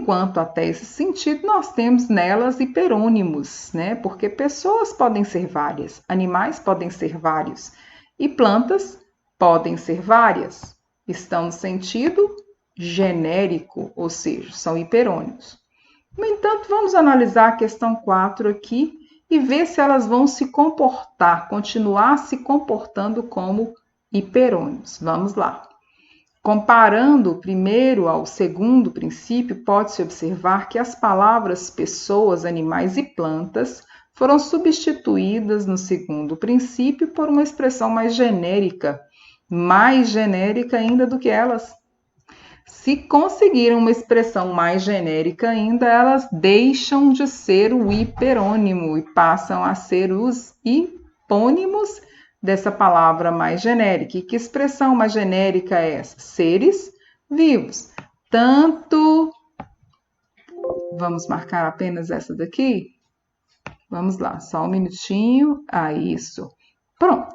enquanto até esse sentido nós temos nelas hiperônimos, né? Porque pessoas podem ser várias, animais podem ser vários e plantas podem ser várias. Estão no sentido genérico, ou seja, são hiperônimos. No entanto, vamos analisar a questão 4 aqui e ver se elas vão se comportar, continuar se comportando como hiperônimos. Vamos lá. Comparando o primeiro ao segundo princípio, pode-se observar que as palavras pessoas, animais e plantas foram substituídas no segundo princípio por uma expressão mais genérica ainda do que elas. Se conseguiram uma expressão mais genérica ainda, elas deixam de ser o hiperônimo e passam a ser os hipônimos dessa palavra mais genérica. E que expressão mais genérica é essa? Seres vivos. Tanto... Vamos marcar apenas essa daqui? Vamos lá, só um minutinho. Isso. Pronto.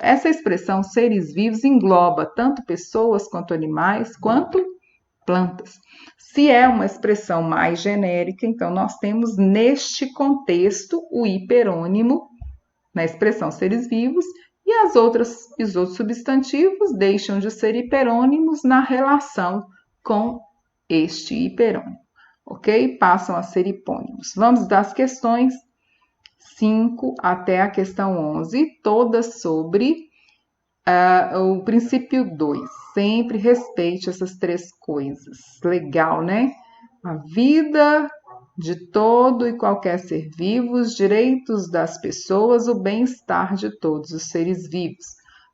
Essa expressão seres vivos engloba tanto pessoas quanto animais, quanto plantas. Se é uma expressão mais genérica, então nós temos neste contexto o hiperônimo na expressão seres vivos e os outros substantivos deixam de ser hiperônimos na relação com este hiperônimo, ok? Passam a ser hipônimos. Vamos das questões 5 até a questão 11, todas sobre o princípio 2. Sempre respeite essas três coisas. Legal, né? A vida de todo e qualquer ser vivo, os direitos das pessoas, o bem-estar de todos os seres vivos.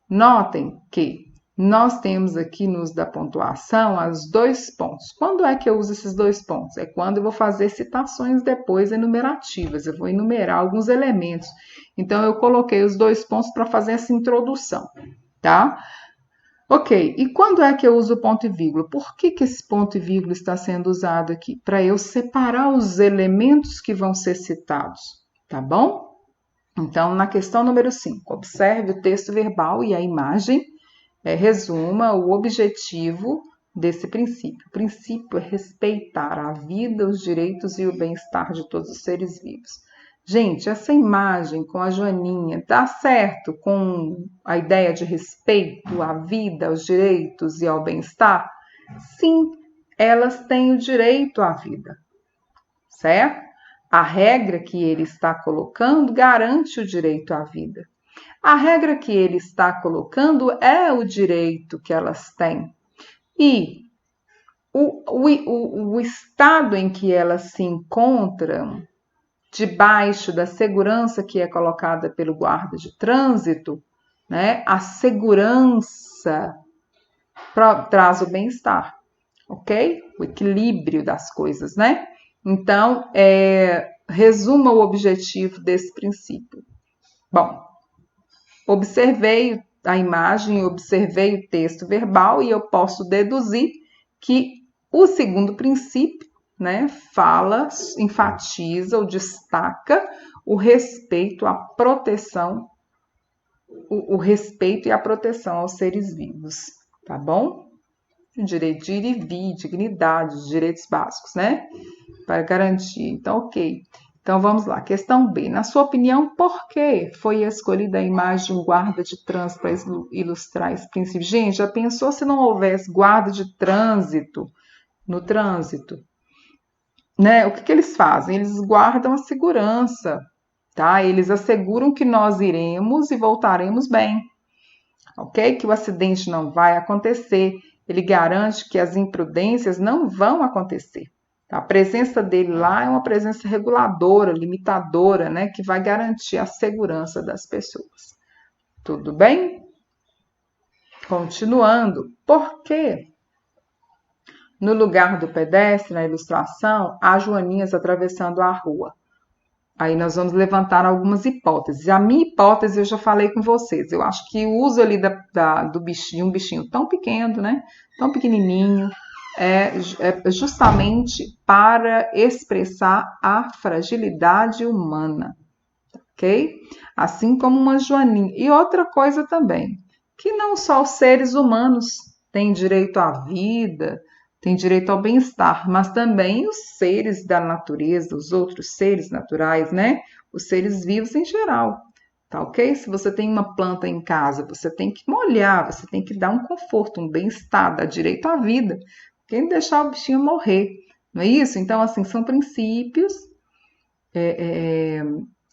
Notem que nós temos aqui nos da pontuação os 2 pontos. Quando é que eu uso esses 2 pontos? É quando eu vou fazer citações depois enumerativas. Eu vou enumerar alguns elementos. Então, eu coloquei os 2 pontos para fazer essa introdução, tá? Ok, e quando é que eu uso o ponto e vírgula? Por que esse ponto e vírgula está sendo usado aqui? Para eu separar os elementos que vão ser citados, tá bom? Então, na questão número 5, observe o texto verbal e a imagem. Resuma o objetivo desse princípio. O princípio é respeitar a vida, os direitos e o bem-estar de todos os seres vivos. Gente, essa imagem com a Joaninha dá certo com a ideia de respeito à vida, aos direitos e ao bem-estar? Sim, elas têm o direito à vida, certo? A regra que ele está colocando garante o direito à vida. A regra que ele está colocando é o direito que elas têm. E o estado em que elas se encontram, debaixo da segurança que é colocada pelo guarda de trânsito, né? A segurança traz o bem-estar, ok? O equilíbrio das coisas, né? Então, resuma o objetivo desse princípio. Bom, observei a imagem, observei o texto verbal e eu posso deduzir que o segundo princípio, né, enfatiza ou destaca o respeito à proteção, o respeito e a proteção aos seres vivos, tá bom? O direito de ir e vir, dignidade, os direitos básicos, né? Para garantir. Então, ok. Então, vamos lá. Questão B. Na sua opinião, por que foi escolhida a imagem de um guarda de trânsito para ilustrar esse princípio? Gente, já pensou se não houvesse guarda de trânsito no trânsito? Né? O que eles fazem? Eles guardam a segurança, tá? Eles asseguram que nós iremos e voltaremos bem, ok? Que o acidente não vai acontecer. Ele garante que as imprudências não vão acontecer. A presença dele lá é uma presença reguladora, limitadora, né, que vai garantir a segurança das pessoas. Tudo bem? Continuando. Por quê? No lugar do pedestre, na ilustração, há joaninhas atravessando a rua. Aí nós vamos levantar algumas hipóteses. A minha hipótese eu já falei com vocês. Eu acho que o uso ali do bichinho, um bichinho tão pequeno, né, tão pequenininho, é justamente para expressar a fragilidade humana, ok? Assim como uma joaninha. E outra coisa também, que não só os seres humanos têm direito à vida, tem direito ao bem-estar, mas também os seres da natureza, os outros seres naturais, né? Os seres vivos em geral, tá ok? Se você tem uma planta em casa, você tem que molhar, você tem que dar um conforto, um bem-estar, dar direito à vida. Quem deixar o bichinho morrer, não é isso? Então, assim, são princípios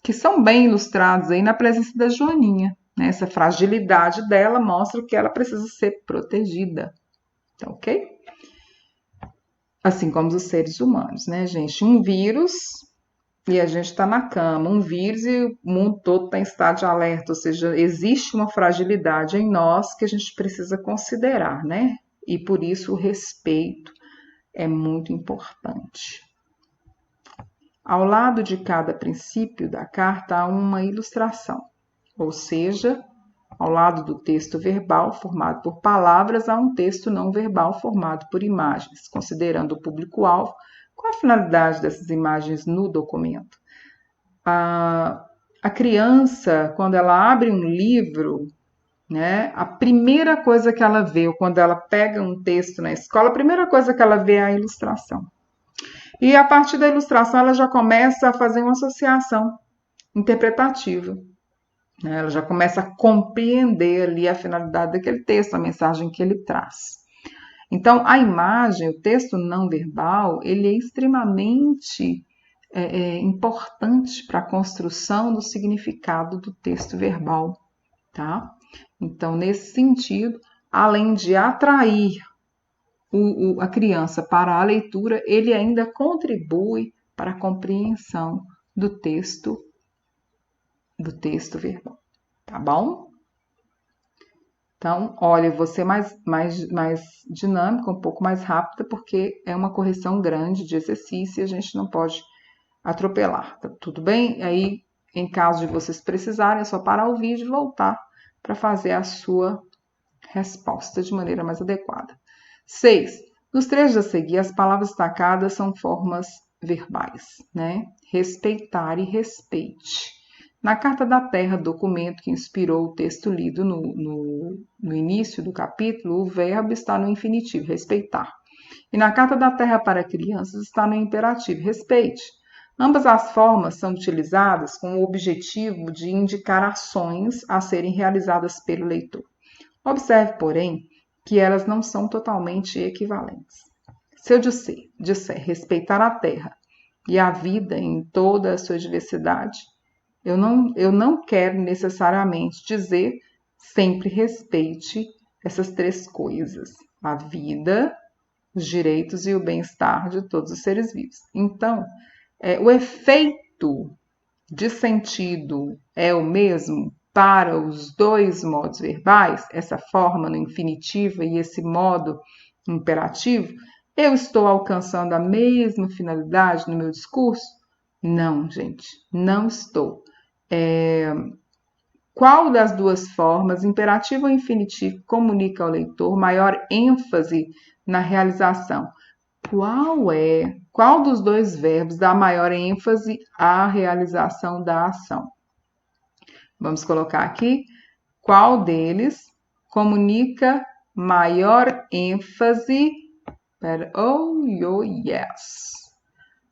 que são bem ilustrados aí na presença da Joaninha, né? Essa fragilidade dela mostra que ela precisa ser protegida, tá ok? Assim como os seres humanos, né, gente? Um vírus e a gente está na cama, um vírus e o mundo todo está em estado de alerta, ou seja, existe uma fragilidade em nós que a gente precisa considerar, né? E por isso o respeito é muito importante. Ao lado de cada princípio da carta há uma ilustração, ou seja, ao lado do texto verbal, formado por palavras, há um texto não verbal formado por imagens, considerando o público-alvo. Qual a finalidade dessas imagens no documento? A criança, quando ela abre um livro, né, a primeira coisa que ela vê, ou quando ela pega um texto na escola, a primeira coisa que ela vê é a ilustração. E a partir da ilustração, ela já começa a fazer uma associação interpretativa. Ela já começa a compreender ali a finalidade daquele texto, a mensagem que ele traz. Então, a imagem, o texto não verbal, ele é extremamente importante para a construção do significado do texto verbal, tá? Então, nesse sentido, além de atrair a criança para a leitura, ele ainda contribui para a compreensão do texto verbal, tá bom? Então, olha, eu vou ser mais dinâmica, um pouco mais rápida, porque é uma correção grande de exercício e a gente não pode atropelar, tá tudo bem? Aí, em caso de vocês precisarem, é só parar o vídeo e voltar para fazer a sua resposta de maneira mais adequada. 6. Nos trechos a seguir, as palavras destacadas são formas verbais, né? Respeitar e respeite. Na Carta da Terra, documento que inspirou o texto lido no início do capítulo, o verbo está no infinitivo, respeitar. E na Carta da Terra para Crianças está no imperativo, respeite. Ambas as formas são utilizadas com o objetivo de indicar ações a serem realizadas pelo leitor. Observe, porém, que elas não são totalmente equivalentes. Se eu disser respeitar a terra e a vida em toda a sua diversidade, eu não quero necessariamente dizer sempre respeite essas três coisas: a vida, os direitos e o bem-estar de todos os seres vivos. Então, o efeito de sentido é o mesmo para os dois modos verbais, essa forma no infinitivo e esse modo imperativo? Eu estou alcançando a mesma finalidade no meu discurso? Não, gente, não estou. Qual das duas formas, imperativo ou infinitivo, comunica ao leitor maior ênfase na realização? Qual dos dois verbos dá maior ênfase à realização da ação? Vamos colocar aqui, qual deles comunica maior ênfase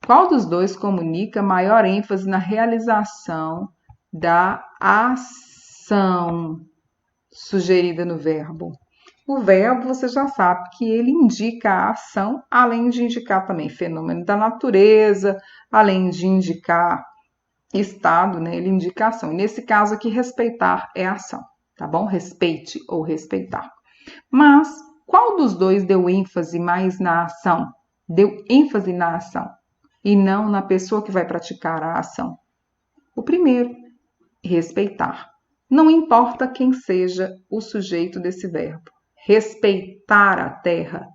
Qual dos dois comunica maior ênfase na realização da ação sugerida no verbo? O verbo, você já sabe que ele indica a ação, além de indicar também fenômeno da natureza, além de indicar estado, né? Ele indica a ação. Nesse caso aqui, respeitar é a ação, tá bom? Respeite ou respeitar. Mas qual dos dois deu ênfase mais na ação? Deu ênfase na ação e não na pessoa que vai praticar a ação? O primeiro, respeitar. Não importa quem seja o sujeito desse verbo. Respeitar a terra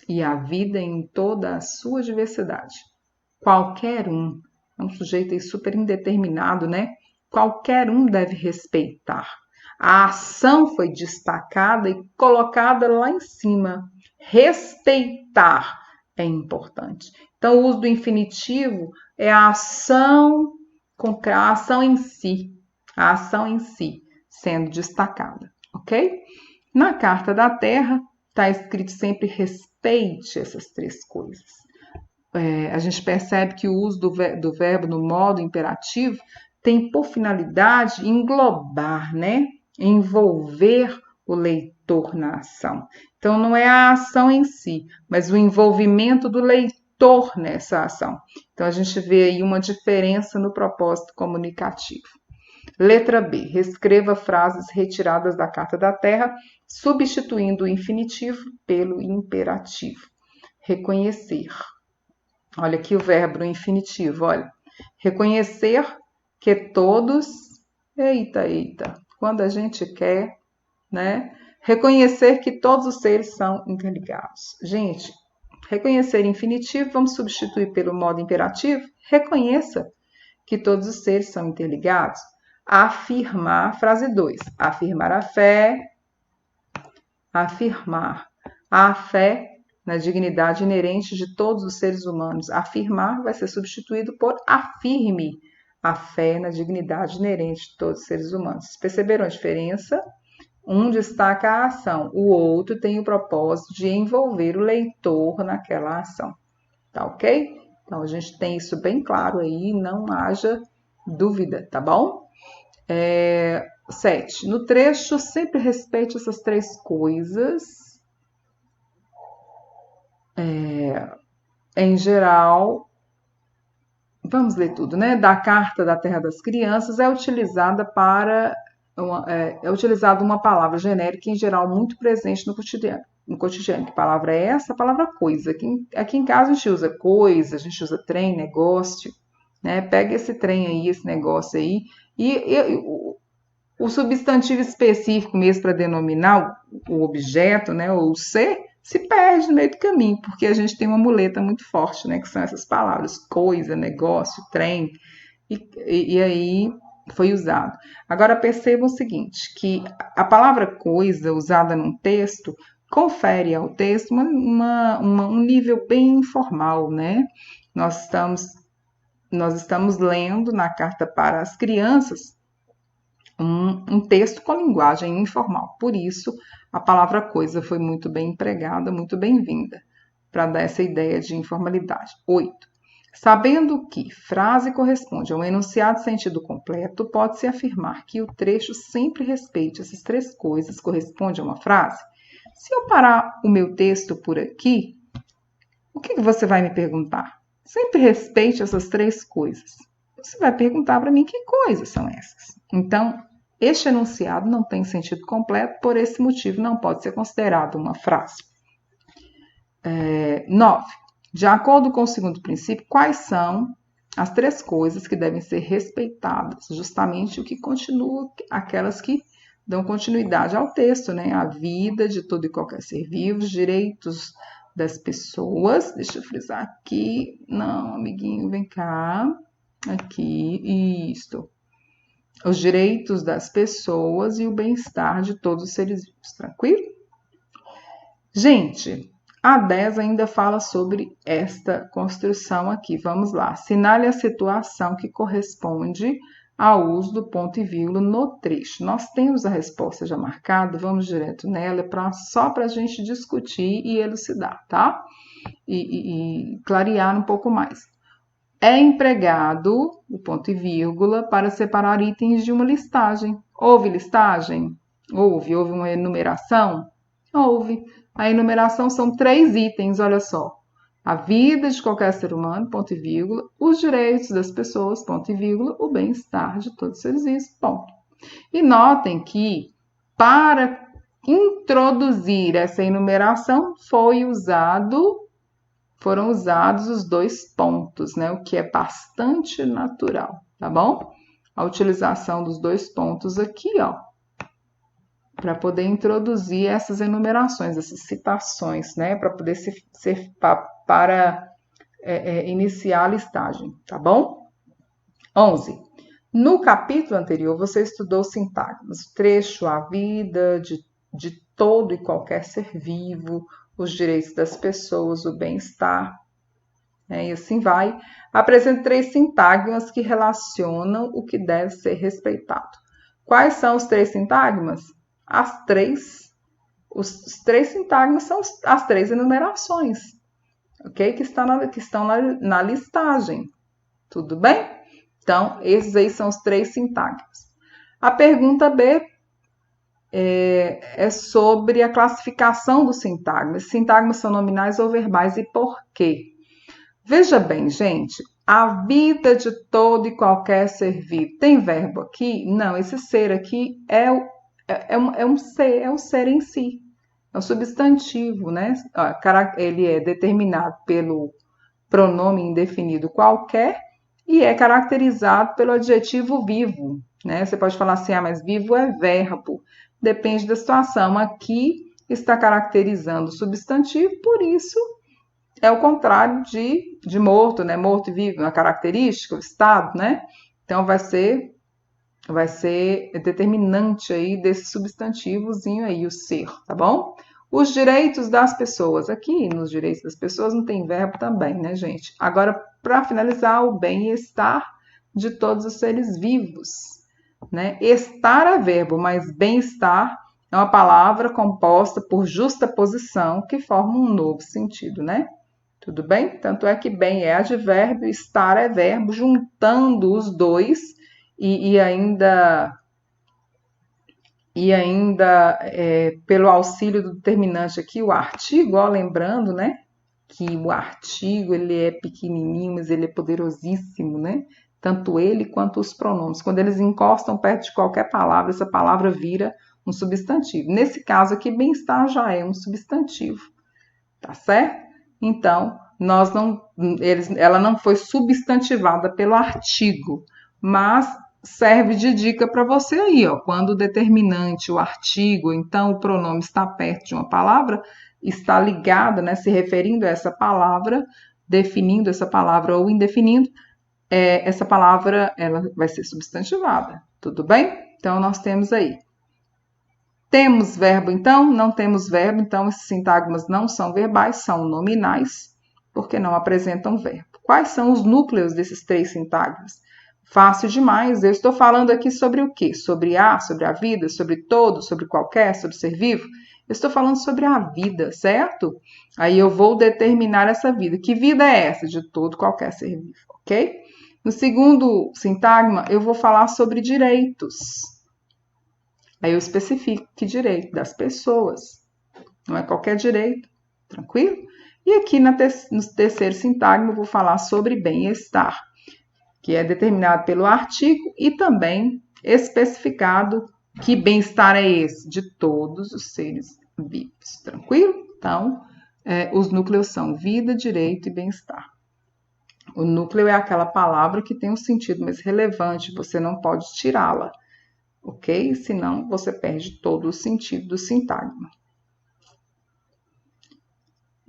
e a vida em toda a sua diversidade. Qualquer um, é um sujeito aí super indeterminado, né? Qualquer um deve respeitar. A ação foi destacada e colocada lá em cima. Respeitar é importante. Então, o uso do infinitivo é a ação em si. A ação em si sendo destacada, ok? Na Carta da Terra está escrito sempre respeite essas três coisas. A gente percebe que o uso do verbo no modo imperativo tem por finalidade englobar, né? Envolver o leitor na ação. Então, não é a ação em si, mas o envolvimento do leitor nessa ação. Então, a gente vê aí uma diferença no propósito comunicativo. Letra B. Reescreva frases retiradas da Carta da Terra, substituindo o infinitivo pelo imperativo. Reconhecer. Olha aqui o verbo no infinitivo, olha. Reconhecer que todos... Eita, quando a gente quer, né? Reconhecer que todos os seres são interligados. Gente, reconhecer infinitivo, vamos substituir pelo modo imperativo. Reconheça que todos os seres são interligados. Afirmar, frase 2. Afirmar a fé. Afirmar a fé na dignidade inerente de todos os seres humanos. Afirmar vai ser substituído por afirme a fé na dignidade inerente de todos os seres humanos. Vocês perceberam a diferença? Um destaca a ação, o outro tem o propósito de envolver o leitor naquela ação. Tá ok? Então, a gente tem isso bem claro aí, não haja dúvida, tá bom? 7. No trecho, sempre respeite essas três coisas. Em geral, vamos ler tudo, né? Da Carta da Terra das Crianças é utilizada uma palavra genérica, em geral, muito presente no cotidiano. Que palavra é essa? A palavra coisa. Aqui em casa a gente usa coisa, a gente usa trem, negócio, né? Pega esse trem aí, esse negócio aí, e o substantivo específico mesmo para denominar o objeto, né? Ou o ser, se perde no meio do caminho, porque a gente tem uma muleta muito forte, né? Que são essas palavras, coisa, negócio, trem, e aí foi usado. Agora percebam o seguinte, que a palavra coisa usada num texto confere ao texto um nível bem informal, né? Nós estamos lendo na Carta para as Crianças um texto com linguagem informal. Por isso, a palavra coisa foi muito bem empregada, muito bem-vinda, para dar essa ideia de informalidade. 8. Sabendo que frase corresponde a um enunciado de sentido completo, pode-se afirmar que o trecho sempre respeite essas três coisas, corresponde a uma frase. Se eu parar o meu texto por aqui, o que você vai me perguntar? Sempre respeite essas três coisas. Você vai perguntar para mim que coisas são essas. Então, este enunciado não tem sentido completo, por esse motivo não pode ser considerado uma frase. 9. De acordo com o segundo princípio, quais são as três coisas que devem ser respeitadas? Justamente o que continua, aquelas que dão continuidade ao texto, né? A vida de todo e qualquer ser vivo, os direitos das pessoas. Deixa eu frisar aqui. Não, amiguinho, vem cá. Aqui, isto. Os direitos das pessoas e o bem-estar de todos os seres vivos, tranquilo? Gente, a 10 ainda fala sobre esta construção aqui. Vamos lá. Assinale a situação que corresponde ao uso do ponto e vírgula no trecho. Nós temos a resposta já marcada, vamos direto nela, só para a gente discutir e elucidar, tá? E clarear um pouco mais. É empregado o ponto e vírgula para separar itens de uma listagem. Houve listagem? Houve uma enumeração? Houve. A enumeração são 3 itens, olha só. A vida de qualquer ser humano, ponto e vírgula, os direitos das pessoas, ponto e vírgula, o bem-estar de todos os seres vivos, ponto. E notem que, para introduzir essa enumeração, foram usados os 2 pontos, né? O que é bastante natural, tá bom? A utilização dos 2 pontos aqui, ó, para poder introduzir essas enumerações, essas citações, né? Para poder iniciar a listagem, tá bom? 11. No capítulo anterior, você estudou sintagmas, o trecho, a vida de todo e qualquer ser vivo, os direitos das pessoas, o bem-estar, né? E assim vai. Apresenta 3 sintagmas que relacionam o que deve ser respeitado. Quais são os 3 sintagmas? As 3 Os três sintagmas são as três enumerações, ok? Que estão na listagem. Tudo bem? Então, esses aí são os três sintagmas. A pergunta B é sobre a classificação dos sintagmas. Sintagmas são nominais ou verbais e por quê? Veja bem, gente, a vida de todo e qualquer ser vivo. Tem verbo aqui? Não, esse ser aqui é um ser, é o ser em si. É um substantivo, né? Ele é determinado pelo pronome indefinido qualquer e é caracterizado pelo adjetivo vivo, né? Você pode falar assim, mas vivo é verbo. Depende da situação. Aqui está caracterizando o substantivo, por isso é o contrário de morto, né? Morto e vivo, uma característica, o estado, né? Então vai ser determinante aí desse substantivozinho aí, o ser, tá bom? Os direitos das pessoas. Aqui nos direitos das pessoas não tem verbo também, né, gente? Agora, para finalizar, o bem-estar de todos os seres vivos, né? Estar é verbo, mas bem-estar é uma palavra composta por justaposição que forma um novo sentido, né? Tudo bem? Tanto é que bem é advérbio, estar é verbo, juntando os dois e ainda pelo auxílio do determinante aqui, o artigo, ó, lembrando, né, que o artigo ele é pequenininho, mas ele é poderosíssimo, né? Tanto ele quanto os pronomes. Quando eles encostam perto de qualquer palavra, essa palavra vira um substantivo. Nesse caso aqui, bem-estar já é um substantivo, tá certo? Então, ela não foi substantivada pelo artigo, mas serve de dica para você aí, ó. Quando o determinante, o artigo, então o pronome está perto de uma palavra, está ligada, né, se referindo a essa palavra, definindo essa palavra ou indefinindo, essa palavra ela vai ser substantivada. Tudo bem? Então, nós temos aí. Temos verbo, então? Não temos verbo, então esses sintagmas não são verbais, são nominais, porque não apresentam verbo. Quais são os núcleos desses três sintagmas? Fácil demais, eu estou falando aqui sobre o quê? Sobre a vida, sobre todo, sobre qualquer, sobre ser vivo? Eu estou falando sobre a vida, certo? Aí eu vou determinar essa vida. Que vida é essa? De todo, qualquer ser vivo, ok? No segundo sintagma, eu vou falar sobre direitos. Aí eu especifico que direito das pessoas, não é qualquer direito, tranquilo? E aqui no terceiro sintagma eu vou falar sobre bem-estar, que é determinado pelo artigo e também especificado que bem-estar é esse de todos os seres vivos, tranquilo? Então, os núcleos são vida, direito e bem-estar. O núcleo é aquela palavra que tem um sentido mais relevante, você não pode tirá-la, ok? Senão você perde todo o sentido do sintagma.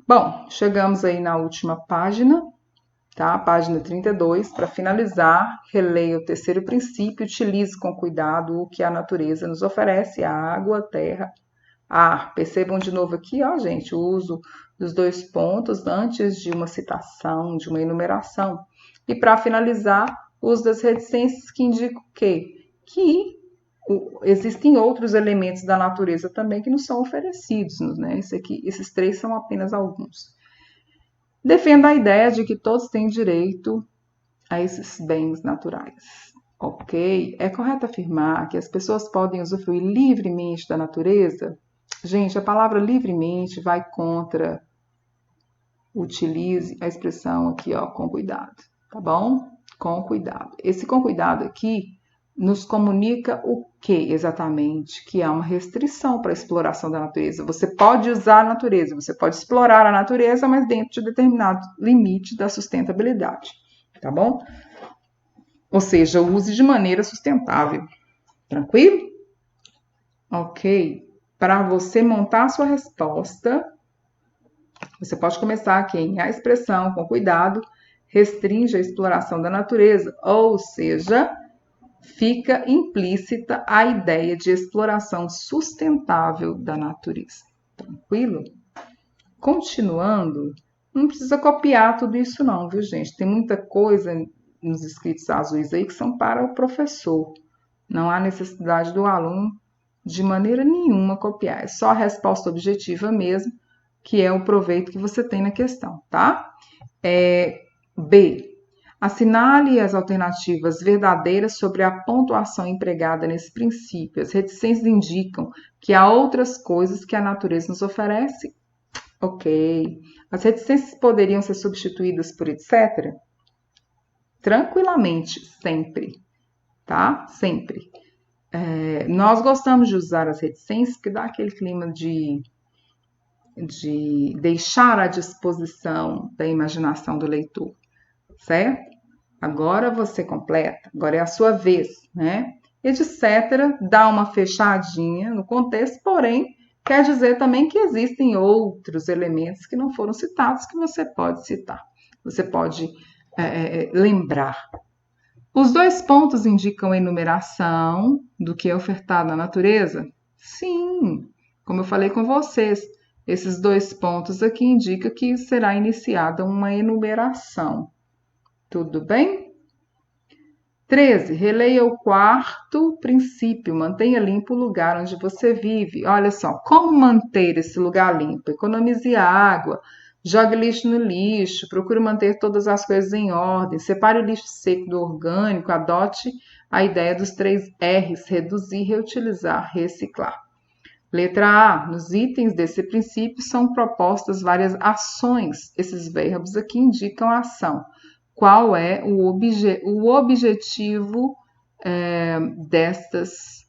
Bom, chegamos aí na última página, tá? Página 32. Para finalizar, releia o terceiro princípio, utilize com cuidado o que a natureza nos oferece, a água, a terra, ar. Percebam de novo aqui, ó, gente, o uso dos dois pontos antes de uma citação, de uma enumeração. E para finalizar, o uso das reticências que indicam o quê? Que existem outros elementos da natureza também que nos são oferecidos, né? Esses três são apenas alguns. Defenda a ideia de que todos têm direito a esses bens naturais. Ok? É correto afirmar que as pessoas podem usufruir livremente da natureza? Gente, a palavra livremente vai contra. Utilize a expressão aqui, ó, com cuidado, tá bom? Com cuidado. Esse com cuidado aqui nos comunica o que exatamente? Que há uma restrição para a exploração da natureza. Você pode usar a natureza, você pode explorar a natureza, mas dentro de determinado limite da sustentabilidade, tá bom? Ou seja, use de maneira sustentável. Tranquilo? Ok. Para você montar a sua resposta, você pode começar aqui em a expressão com cuidado restringe a exploração da natureza, ou seja, fica implícita a ideia de exploração sustentável da natureza. Tranquilo? Continuando, não precisa copiar tudo isso não, viu, gente? Tem muita coisa nos escritos azuis aí que são para o professor. Não há necessidade do aluno De maneira nenhuma copiar. É só a resposta objetiva mesmo, que é o proveito que você tem na questão, tá? B. Assinale as alternativas verdadeiras sobre a pontuação empregada nesse princípio. As reticências indicam que há outras coisas que a natureza nos oferece. Ok. As reticências poderiam ser substituídas por etc? Tranquilamente, sempre, tá? Sempre. Nós gostamos de usar as reticências porque dá aquele clima de deixar à disposição da imaginação do leitor, certo? Agora você completa, agora é a sua vez, né? Etc. Dá uma fechadinha no contexto, porém, quer dizer também que existem outros elementos que não foram citados que você pode citar, você pode lembrar. Os 2 pontos indicam a enumeração do que é ofertado na natureza? Sim, como eu falei com vocês, esses 2 pontos aqui indicam que será iniciada uma enumeração. Tudo bem? 13. Releia o 4º princípio. Mantenha limpo o lugar onde você vive. Olha só, como manter esse lugar limpo? Economize água, jogue lixo no lixo, procure manter todas as coisas em ordem, separe o lixo seco do orgânico, adote a ideia dos 3 R's, reduzir, reutilizar, reciclar. Letra A. Nos itens desse princípio são propostas várias ações. Esses verbos aqui indicam a ação. Qual é o objetivo destas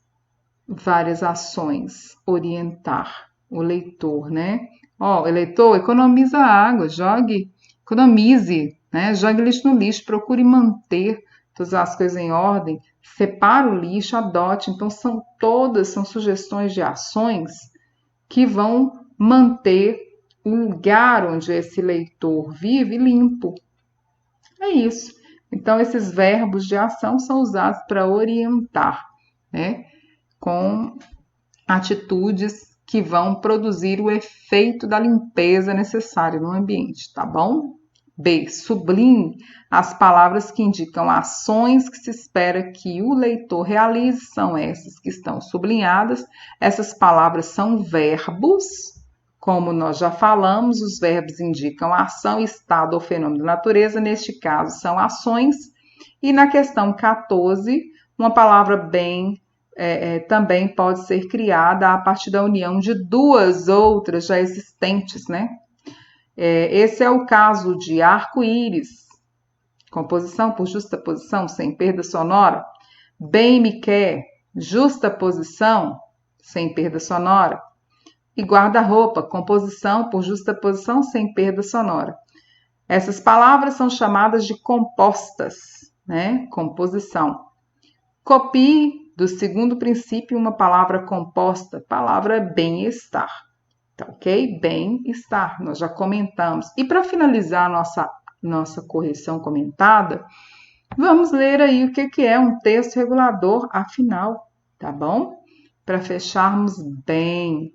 várias ações? Orientar o leitor, né? Ó, eleitor, economiza água, economize, né? Jogue lixo no lixo, procure manter todas as coisas em ordem, separe o lixo, adote. Então, são sugestões de ações que vão manter o lugar onde esse leitor vive limpo. É isso. Então, esses verbos de ação são usados para orientar, né? Com atitudes que vão produzir o efeito da limpeza necessária no ambiente, tá bom? B. Sublinhe as palavras que indicam ações que se espera que o leitor realize, são essas que estão sublinhadas. Essas palavras são verbos. Como nós já falamos, os verbos indicam ação, estado ou fenômeno da natureza, neste caso são ações. E na questão 14, uma palavra bem também pode ser criada a partir da união de 2 outras já existentes, né? Esse é o caso de arco-íris, composição por justaposição, sem perda sonora. Bem me quer, justaposição, sem perda sonora. E guarda-roupa, composição por justaposição sem perda sonora. Essas palavras são chamadas de compostas, né? Composição. Copie do 2º princípio uma palavra composta, palavra bem-estar, tá ok? Bem-estar, nós já comentamos. E para finalizar nossa correção comentada, vamos ler aí o que é um texto regulador, afinal, tá bom? Para fecharmos bem,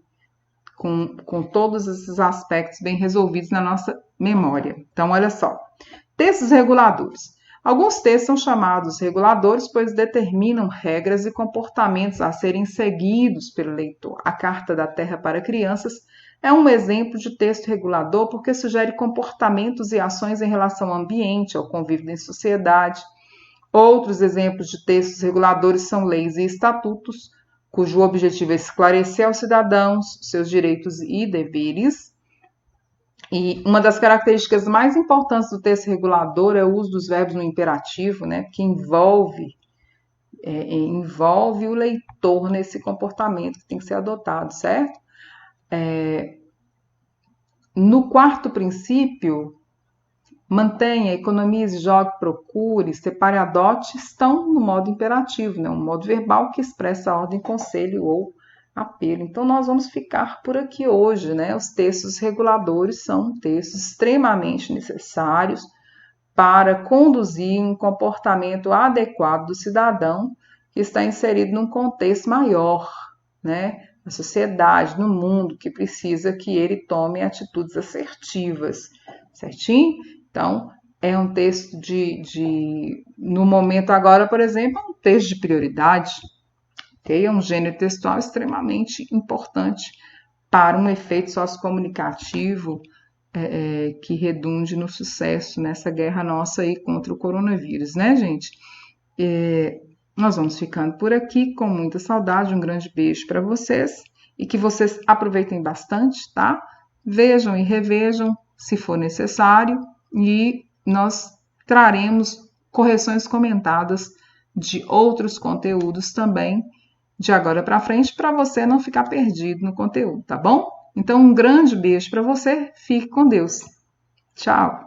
com todos esses aspectos bem resolvidos na nossa memória. Então, olha só. Textos reguladores. Alguns textos são chamados reguladores, pois determinam regras e comportamentos a serem seguidos pelo leitor. A Carta da Terra para Crianças é um exemplo de texto regulador porque sugere comportamentos e ações em relação ao ambiente, ao convívio em sociedade. Outros exemplos de textos reguladores são leis e estatutos, cujo objetivo é esclarecer aos cidadãos seus direitos e deveres. E uma das características mais importantes do texto regulador é o uso dos verbos no imperativo, né, que envolve o leitor nesse comportamento que tem que ser adotado, certo? No 4º princípio, mantenha, economize, jogue, procure, separe, adote, estão no modo imperativo, né? Um modo verbal que expressa a ordem, conselho ou apelo. Então, nós vamos ficar por aqui hoje, né? Os textos reguladores são textos extremamente necessários para conduzir um comportamento adequado do cidadão que está inserido num contexto maior, né? Na sociedade, no mundo, que precisa que ele tome atitudes assertivas, certinho? Então, é um texto no momento agora, por exemplo, é um texto de prioridade, ok? É um gênero textual extremamente importante para um efeito sociocomunicativo que redunde no sucesso nessa guerra nossa aí contra o coronavírus, né, gente? Nós vamos ficando por aqui com muita saudade, um grande beijo para vocês e que vocês aproveitem bastante, tá? Vejam e revejam se for necessário e nós traremos correções comentadas de outros conteúdos também de agora para frente para você não ficar perdido no conteúdo, tá bom? Então, um grande beijo para você, fique com Deus. Tchau!